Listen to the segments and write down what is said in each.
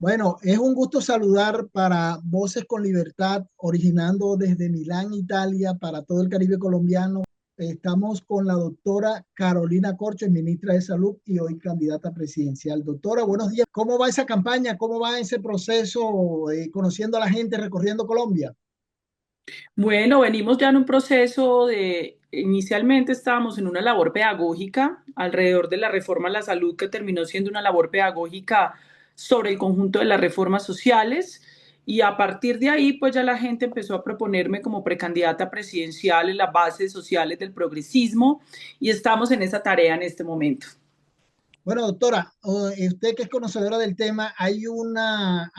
Bueno, es un gusto saludar para Voces con Libertad, originando desde Milán, Italia, para todo el Caribe colombiano. Estamos con la doctora Carolina Corcho, ministra de Salud y hoy candidata presidencial. Doctora, buenos días. ¿Cómo va esa campaña? ¿Cómo va ese proceso, conociendo a la gente, recorriendo Colombia? Bueno, venimos ya en un proceso inicialmente estábamos en una labor pedagógica alrededor de la reforma a la salud que terminó siendo una labor pedagógica sobre el conjunto de las reformas sociales y a partir de ahí pues ya la gente empezó a proponerme como precandidata presidencial en las bases sociales del progresismo y estamos en esa tarea en este momento. Bueno, doctora, usted que es conocedora del tema, hay una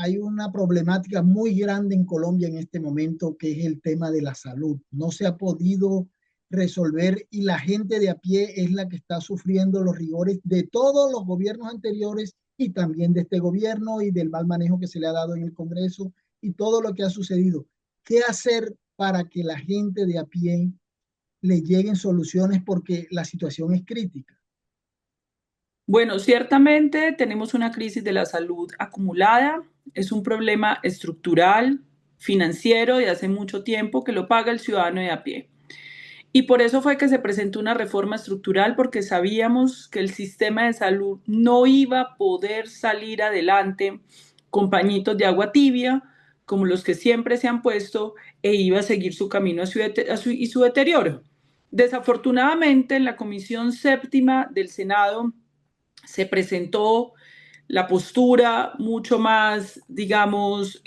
problemática muy grande en Colombia en este momento, que es el tema de la salud. No se ha podido resolver y la gente de a pie es la que está sufriendo los rigores de todos los gobiernos anteriores y también de este gobierno y del mal manejo que se le ha dado en el Congreso y todo lo que ha sucedido. ¿Qué hacer para que la gente de a pie le lleguen soluciones? Porque la situación es crítica. Bueno, ciertamente tenemos una crisis de la salud acumulada, es un problema estructural, financiero de hace mucho tiempo que lo paga el ciudadano de a pie. Y por eso fue que se presentó una reforma estructural porque sabíamos que el sistema de salud no iba a poder salir adelante con pañitos de agua tibia, como los que siempre se han puesto, e iba a seguir su camino y su deterioro. Desafortunadamente, en la Comisión Séptima del Senado se presentó la postura mucho más, digamos,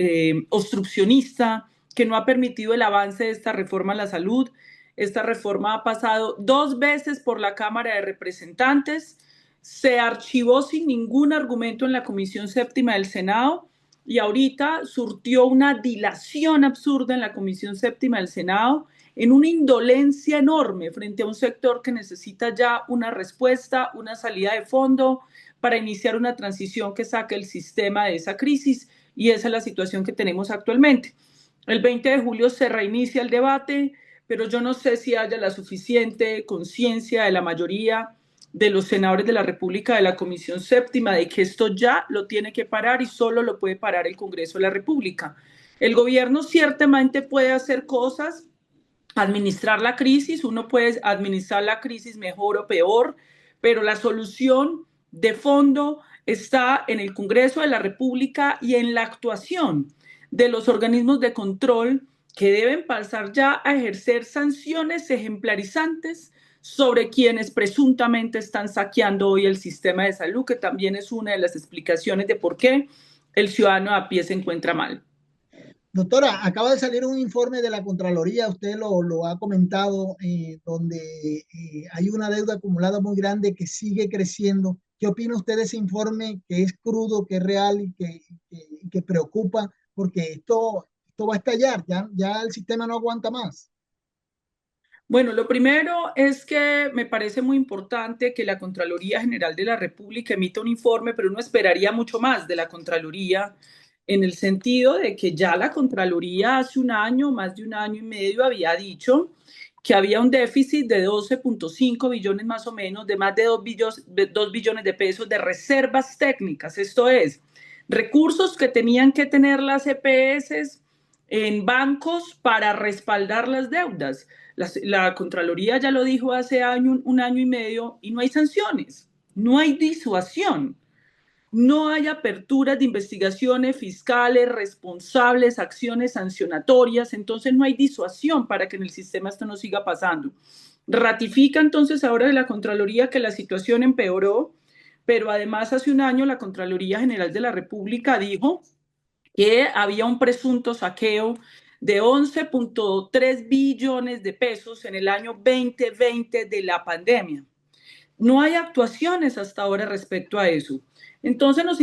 obstruccionista, que no ha permitido el avance de esta reforma a la salud. Esta reforma ha pasado 2 veces por la Cámara de Representantes, se archivó sin ningún argumento en la Comisión Séptima del Senado y ahorita surtió una dilación absurda en la Comisión Séptima del Senado en una indolencia enorme frente a un sector que necesita ya una respuesta, una salida de fondo para iniciar una transición que saque el sistema de esa crisis y esa es la situación que tenemos actualmente. El 20 de julio se reinicia el debate, pero yo no sé si haya la suficiente conciencia de la mayoría de los senadores de la República de la Comisión Séptima de que esto ya lo tiene que parar y solo lo puede parar el Congreso de la República. El gobierno ciertamente puede hacer cosas, administrar la crisis, uno puede administrar la crisis mejor o peor, pero la solución de fondo está en el Congreso de la República y en la actuación de los organismos de control que deben pasar ya a ejercer sanciones ejemplarizantes sobre quienes presuntamente están saqueando hoy el sistema de salud, que también es una de las explicaciones de por qué el ciudadano a pie se encuentra mal. Doctora, acaba de salir un informe de la Contraloría, usted lo ha comentado, donde hay una deuda acumulada muy grande que sigue creciendo. ¿Qué opina usted de ese informe que es crudo, que es real y que preocupa? Porque esto va a estallar, ya el sistema no aguanta más. Bueno, lo primero es que me parece muy importante que la Contraloría General de la República emita un informe, pero uno esperaría mucho más de la Contraloría en el sentido de que ya la Contraloría hace un año, más de un año y medio, había dicho que había un déficit de 12,5 billones más o menos, de más de 2 billones de pesos de reservas técnicas. Esto es, recursos que tenían que tener las EPS en bancos para respaldar las deudas. La Contraloría ya lo dijo hace un año y medio y no hay sanciones, no hay disuasión, no hay aperturas de investigaciones fiscales responsables, acciones sancionatorias, entonces no hay disuasión para que en el sistema esto no siga pasando. Ratifica entonces ahora de la Contraloría que la situación empeoró, pero además hace un año la Contraloría General de la República dijo que había un presunto saqueo de 11,3 billones de pesos en el año 2020 de la pandemia. No hay actuaciones hasta ahora respecto a eso. Entonces nos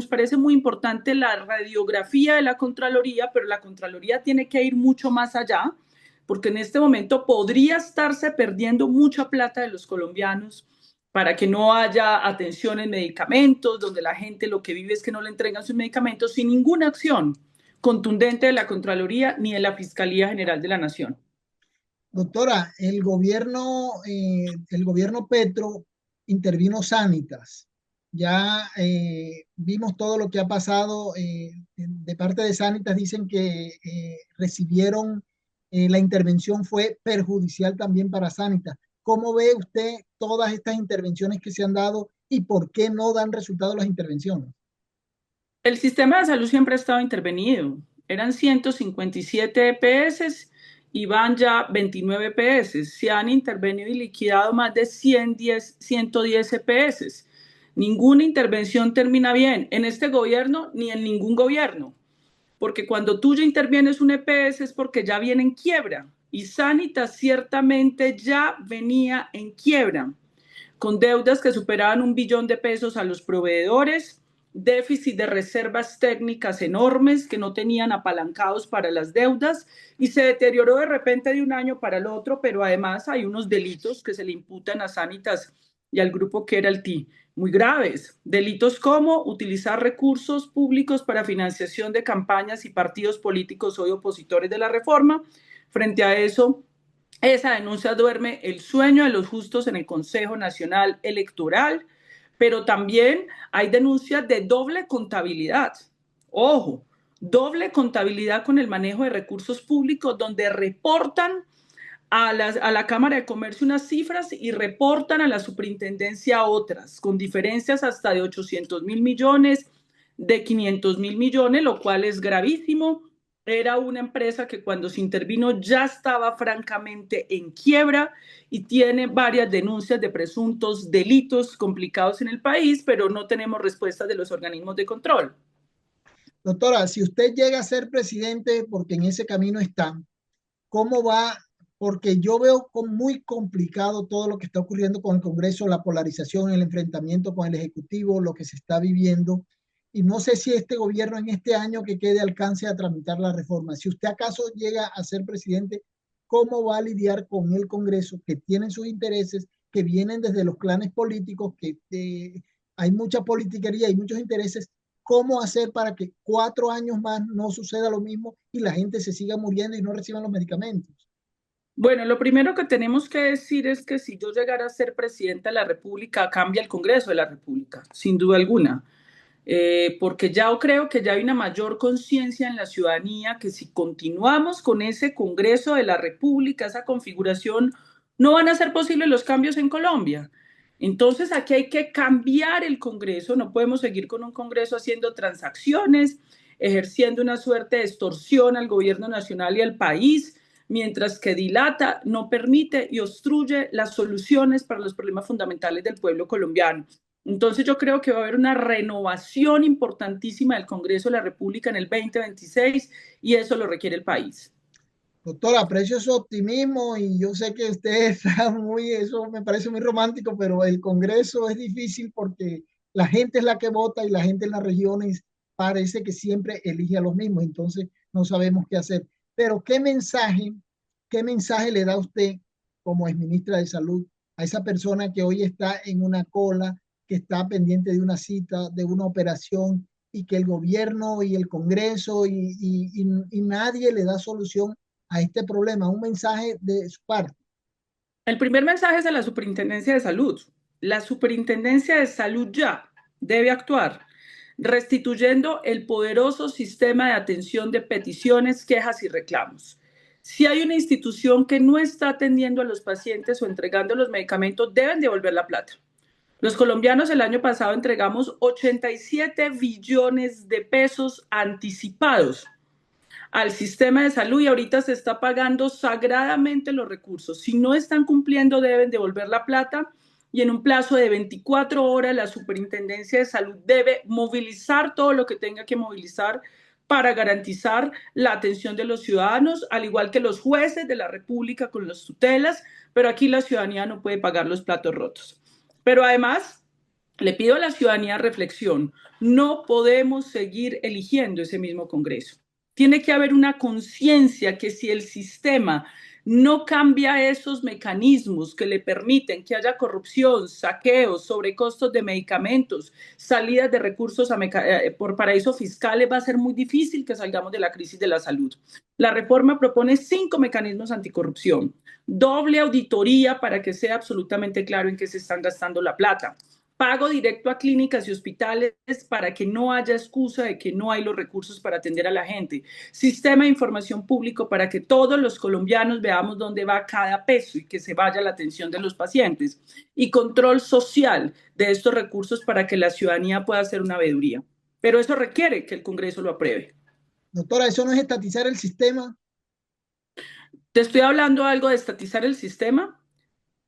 parece muy importante la radiografía de la Contraloría, pero la Contraloría tiene que ir mucho más allá, porque en este momento podría estarse perdiendo mucha plata de los colombianos para que no haya atención en medicamentos, donde la gente lo que vive es que no le entregan sus medicamentos sin ninguna acción contundente de la Contraloría ni de la Fiscalía General de la Nación. Doctora, el gobierno Petro intervino Sanitas Ya vimos todo lo que ha pasado. De parte de Sanitas dicen que recibieron, la intervención fue perjudicial también para Sanitas. ¿Cómo ve usted todas estas intervenciones que se han dado y por qué no dan resultado las intervenciones? El sistema de salud siempre ha estado intervenido. Eran 157 EPS y van ya 29 EPS. Se han intervenido y liquidado más de 110 EPS. Ninguna intervención termina bien en este gobierno ni en ningún gobierno, porque cuando tú ya intervienes un EPS es porque ya viene en quiebra. Y Sanitas ciertamente ya venía en quiebra, con deudas que superaban 1 billón de pesos a los proveedores, déficit de reservas técnicas enormes que no tenían apalancados para las deudas y se deterioró de repente de un año para el otro, pero además hay unos delitos que se le imputan a Sanitas y al grupo que era el TI, muy graves. Delitos como utilizar recursos públicos para financiación de campañas y partidos políticos hoy opositores de la reforma. Frente a eso, esa denuncia duerme el sueño de los justos en el Consejo Nacional Electoral, pero también hay denuncias de doble contabilidad. Ojo, doble contabilidad con el manejo de recursos públicos donde reportan a la Cámara de Comercio unas cifras y reportan a la superintendencia otras, con diferencias hasta de 800.000 millones, de 500.000 millones, lo cual es gravísimo. Era una empresa que cuando se intervino ya estaba francamente en quiebra y tiene varias denuncias de presuntos delitos complicados en el país, pero no tenemos respuestas de los organismos de control. Doctora, si usted llega a ser presidente, porque en ese camino está, ¿cómo va? Porque yo veo muy complicado todo lo que está ocurriendo con el Congreso, la polarización, el enfrentamiento con el Ejecutivo, lo que se está viviendo. Y no sé si este gobierno en este año que quede alcance a tramitar la reforma. Si usted acaso llega a ser presidente, ¿cómo va a lidiar con el Congreso que tienen sus intereses, que vienen desde los clanes políticos, que hay mucha politiquería, hay muchos intereses? ¿Cómo hacer para que 4 años más no suceda lo mismo y la gente se siga muriendo y no reciban los medicamentos? Bueno, lo primero que tenemos que decir es que si yo llegara a ser presidenta de la República, cambia el Congreso de la República, sin duda alguna. Porque ya creo que ya hay una mayor conciencia en la ciudadanía que si continuamos con ese Congreso de la República, esa configuración, no van a ser posibles los cambios en Colombia. Entonces aquí hay que cambiar el Congreso, no podemos seguir con un Congreso haciendo transacciones, ejerciendo una suerte de extorsión al gobierno nacional y al país, mientras que dilata, no permite y obstruye las soluciones para los problemas fundamentales del pueblo colombiano. Entonces yo creo que va a haber una renovación importantísima del Congreso de la República en el 2026 y eso lo requiere el país. Doctora, aprecio su optimismo y yo sé que usted está muy, eso me parece muy romántico, pero el Congreso es difícil porque la gente es la que vota y la gente en las regiones parece que siempre elige a los mismos, entonces no sabemos qué hacer. Pero qué mensaje le da usted como exministra de Salud a esa persona que hoy está en una cola, que está pendiente de una cita, de una operación y que el gobierno y el Congreso y nadie le da solución a este problema, un mensaje de su parte? El primer mensaje es a la Superintendencia de Salud. La Superintendencia de Salud ya debe actuar restituyendo el poderoso sistema de atención de peticiones, quejas y reclamos. Si hay una institución que no está atendiendo a los pacientes o entregando los medicamentos, deben devolver la plata. Los colombianos el año pasado entregamos 87 billones de pesos anticipados al sistema de salud y ahorita se está pagando sagradamente los recursos. Si no están cumpliendo, deben devolver la plata y en un plazo de 24 horas la Superintendencia de Salud debe movilizar todo lo que tenga que movilizar para garantizar la atención de los ciudadanos, al igual que los jueces de la República con las tutelas, pero aquí la ciudadanía no puede pagar los platos rotos. Pero además, le pido a la ciudadanía reflexión. No podemos seguir eligiendo ese mismo Congreso. Tiene que haber una conciencia que si el sistema no cambia esos mecanismos que le permiten que haya corrupción, saqueos, sobrecostos de medicamentos, salidas de recursos por paraísos fiscales, va a ser muy difícil que salgamos de la crisis de la salud. La reforma propone 5 mecanismos anticorrupción, doble auditoría para que sea absolutamente claro en qué se están gastando la plata, pago directo a clínicas y hospitales para que no haya excusa de que no hay los recursos para atender a la gente, sistema de información público para que todos los colombianos veamos dónde va cada peso y que se vaya la atención de los pacientes, y control social de estos recursos para que la ciudadanía pueda hacer una veeduría. Pero eso requiere que el Congreso lo apruebe. Doctora, ¿eso no es estatizar el sistema? Te estoy hablando algo de estatizar el sistema,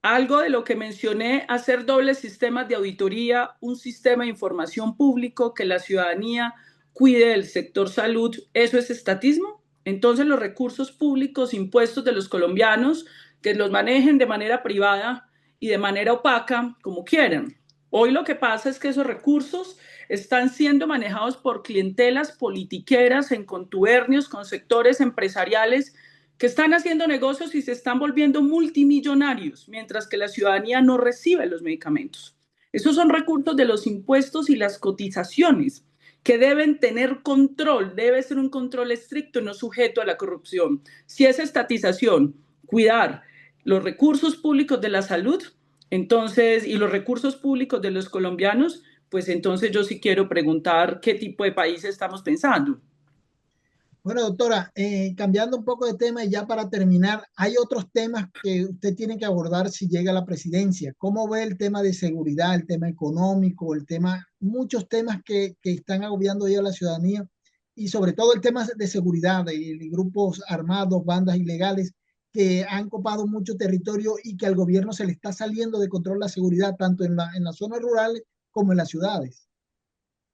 algo de lo que mencioné, hacer dobles sistemas de auditoría, un sistema de información público, que la ciudadanía cuide del sector salud. ¿Eso es estatismo? Entonces los recursos públicos, impuestos de los colombianos, que los manejen de manera privada y de manera opaca, como quieran. Hoy lo que pasa es que esos recursos están siendo manejados por clientelas politiqueras en contubernios con sectores empresariales que están haciendo negocios y se están volviendo multimillonarios, mientras que la ciudadanía no recibe los medicamentos. Esos son recursos de los impuestos y las cotizaciones que deben tener control, debe ser un control estricto, no sujeto a la corrupción. Si es estatización, cuidar los recursos públicos de la salud, entonces, y los recursos públicos de los colombianos, pues entonces yo sí quiero preguntar qué tipo de país estamos pensando. Bueno, doctora, cambiando un poco de tema y ya para terminar, hay otros temas que usted tiene que abordar si llega a la presidencia. ¿Cómo ve el tema de seguridad, el tema económico, muchos temas que están agobiando ya a la ciudadanía y sobre todo el tema de seguridad, de grupos armados, bandas ilegales que han copado mucho territorio y que al gobierno se le está saliendo de control la seguridad tanto en las zonas rurales como en las ciudades?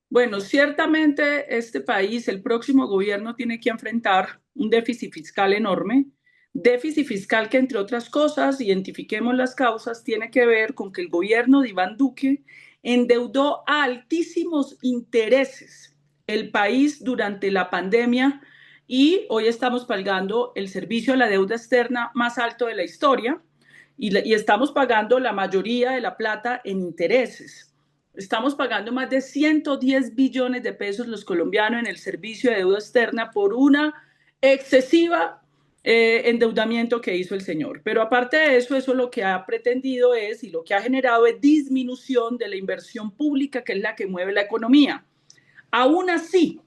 Bueno, ciertamente este país, el próximo gobierno tiene que enfrentar un déficit fiscal enorme, déficit fiscal que, entre otras cosas, identifiquemos las causas, tiene que ver con que el gobierno de Iván Duque endeudó a altísimos intereses el país durante la pandemia, y hoy estamos pagando el servicio a la deuda externa más alto de la historia, y estamos pagando la mayoría de la plata en intereses. Estamos pagando más de 110 billones de pesos los colombianos en el servicio de deuda externa por una excesiva endeudamiento que hizo el señor. Pero aparte de eso, eso lo que ha pretendido es, y lo que ha generado es disminución de la inversión pública, que es la que mueve la economía. Aún así,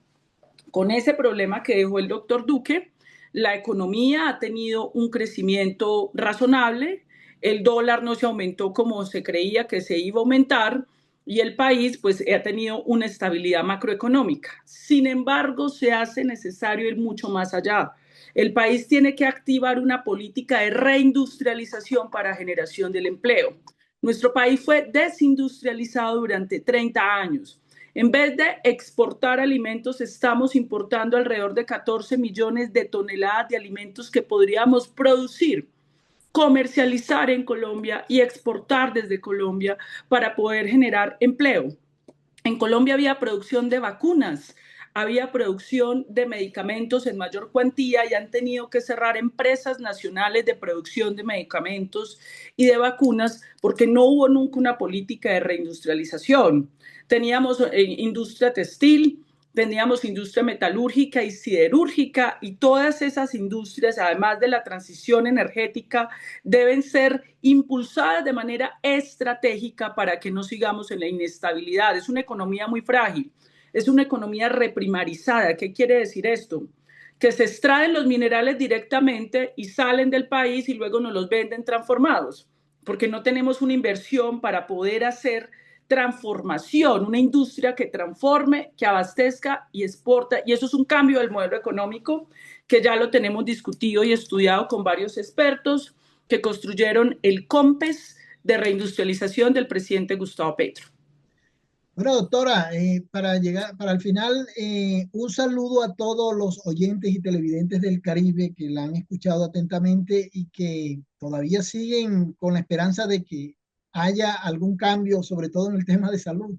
con ese problema que dejó el doctor Duque, la economía ha tenido un crecimiento razonable, el dólar no se aumentó como se creía que se iba a aumentar, y el país pues ha tenido una estabilidad macroeconómica. Sin embargo, se hace necesario ir mucho más allá. El país tiene que activar una política de reindustrialización para generación del empleo. Nuestro país fue desindustrializado durante 30 años. En vez de exportar alimentos, estamos importando alrededor de 14 millones de toneladas de alimentos que podríamos producir, comercializar en Colombia y exportar desde Colombia para poder generar empleo. En Colombia había producción de vacunas, había producción de medicamentos en mayor cuantía, y han tenido que cerrar empresas nacionales de producción de medicamentos y de vacunas porque no hubo nunca una política de reindustrialización. Teníamos industria textil, teníamos industria metalúrgica y siderúrgica, y todas esas industrias, además de la transición energética, deben ser impulsadas de manera estratégica para que no sigamos en la inestabilidad. Es una economía muy frágil, es una economía reprimarizada. ¿Qué quiere decir esto? Que se extraen los minerales directamente y salen del país y luego nos los venden transformados, porque no tenemos una inversión para poder hacer transformación, una industria que transforme, que abastezca y exporta. Y eso es un cambio del modelo económico que ya lo tenemos discutido y estudiado con varios expertos que construyeron el COMPES de reindustrialización del presidente Gustavo Petro. Bueno, doctora, para el final, un saludo a todos los oyentes y televidentes del Caribe que la han escuchado atentamente y que todavía siguen con la esperanza de que haya algún cambio, sobre todo en el tema de salud.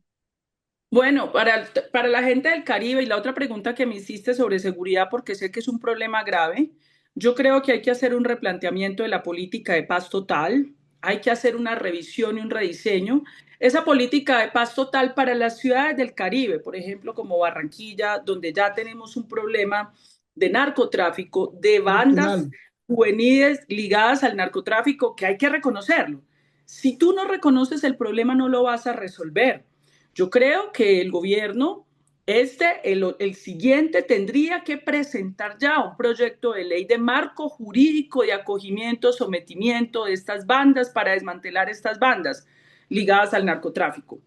Bueno, para la gente del Caribe, y la otra pregunta que me hiciste sobre seguridad, porque sé que es un problema grave, yo creo que hay que hacer un replanteamiento de la política de paz total, hay que hacer una revisión y un rediseño. Esa política de paz total para las ciudades del Caribe, por ejemplo, como Barranquilla, donde ya tenemos un problema de narcotráfico, de bandas Estructural. juveniles ligadas al narcotráfico, que hay que reconocerlo. Si tú no reconoces el problema, no lo vas a resolver. Yo creo que el gobierno, el siguiente, tendría que presentar ya un proyecto de ley de marco jurídico de acogimiento, sometimiento de estas bandas para desmantelar estas bandas ligadas al narcotráfico.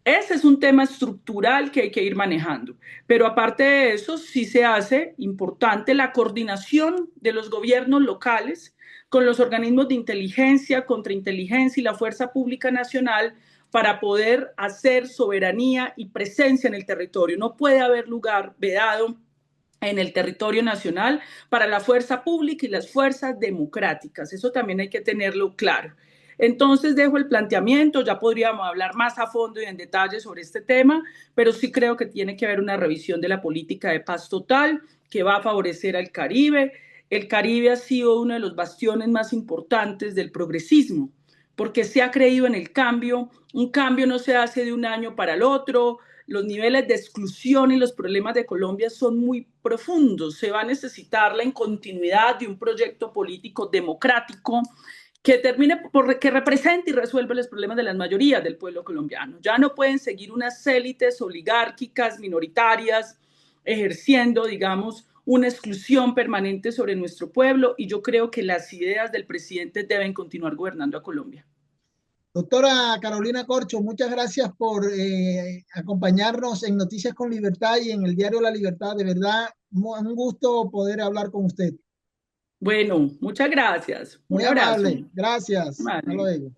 Ese es un tema estructural que hay que ir manejando. Pero aparte de eso, sí se hace importante la coordinación de los gobiernos locales con los organismos de inteligencia, contrainteligencia y la Fuerza Pública Nacional para poder hacer soberanía y presencia en el territorio. No puede haber lugar vedado en el territorio nacional para la fuerza pública y las fuerzas democráticas. Eso también hay que tenerlo claro. Entonces dejo el planteamiento, ya podríamos hablar más a fondo y en detalle sobre este tema, pero sí creo que tiene que haber una revisión de la política de paz total que va a favorecer al Caribe. El Caribe ha sido uno de los bastiones más importantes del progresismo, porque se ha creído en el cambio. Un cambio no se hace de un año para el otro. Los niveles de exclusión y los problemas de Colombia son muy profundos. Se va a necesitar la incontinuidad de un proyecto político democrático que termine por que represente y resuelva los problemas de las mayorías del pueblo colombiano. Ya no pueden seguir unas élites oligárquicas minoritarias ejerciendo, digamos, una exclusión permanente sobre nuestro pueblo, y yo creo que las ideas del presidente deben continuar gobernando a Colombia. Doctora Carolina Corcho, muchas gracias por acompañarnos en Noticias con Libertad y en el diario La Libertad. De verdad, un gusto poder hablar con usted. Bueno, muchas gracias. Un Muy abrazo. amable. Gracias. Hasta Vale. luego.